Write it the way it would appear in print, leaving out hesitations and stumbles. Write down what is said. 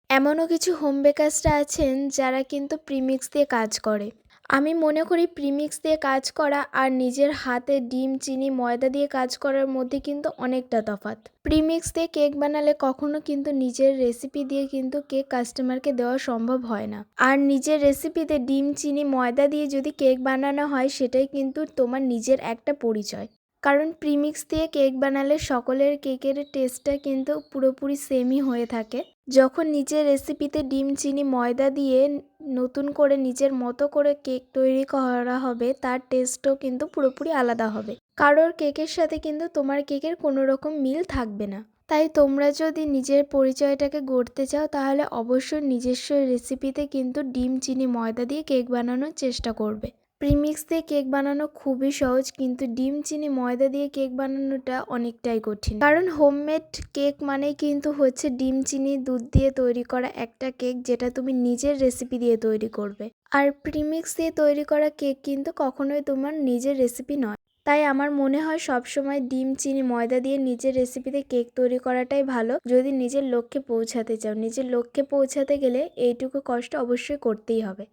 এমনও কিছু হোম বেকারসরা আছেন যারা কিন্তু প্রিমিক্স দিয়ে কাজ করে। আমি মনে করি প্রিমিক্স দিয়ে কাজ করা আর নিজের হাতে ডিম, চিনি, ময়দা দিয়ে কাজ করার মধ্যে কিন্তু অনেকটা তফাৎ। প্রিমিক্স দিয়ে কেক বানালে কখনো কিন্তু নিজের রেসিপি দিয়ে কিন্তু কেক কাস্টমারকে দেওয়া সম্ভব হয় না। আর নিজের রেসিপিতে ডিম, চিনি, ময়দা দিয়ে যদি কেক বানানো হয় সেটাই কিন্তু তোমার নিজের একটা পরিচয়। কারণ প্রিমিক্স দিয়ে কেক বানালে সকলের কেকের টেস্টটা কিন্তু পুরোপুরি সেমই হয়ে থাকে। যখন নিজের রেসিপিতে ডিম, চিনি, ময়দা দিয়ে নতুন করে নিজের মতো করে কেক তৈরি করা হবে, তার টেস্টও কিন্তু পুরোপুরি আলাদা হবে। কারোর কেকের সাথে কিন্তু তোমার কেকের কোনো রকম মিল থাকবে না। তাই তোমরা যদি নিজের পরিচয়টাকে গড়তে চাও তাহলে অবশ্যই নিজস্ব রেসিপিতে কিন্তু ডিম, চিনি, ময়দা দিয়ে কেক বানানোর চেষ্টা করবে। প্রিমিক্স দিয়ে কেক বানানো খুবই সহজ, কিন্তু ডিম, চিনি, ময়দা দিয়ে কেক বানানোটা অনেকটাই কঠিন। কারণ হোমমেড কেক মানেই কিন্তু হচ্ছে ডিম, চিনি, দুধ দিয়ে তৈরি করা একটা কেক, যেটা তুমি নিজের রেসিপি দিয়ে তৈরি করবে। আর প্রিমিক্স দিয়ে তৈরি করা কেক কিন্তু কখনোই তোমার নিজের রেসিপি নয়। তাই আমার মনে হয় সবসময় ডিম, চিনি, ময়দা দিয়ে নিজের রেসিপিতে কেক তৈরি করাটাই ভালো যদি নিজের লক্ষ্যে পৌঁছাতে চাও। নিজের লক্ষ্যে পৌঁছাতে গেলে এইটুকু কষ্ট অবশ্যই করতেই হবে।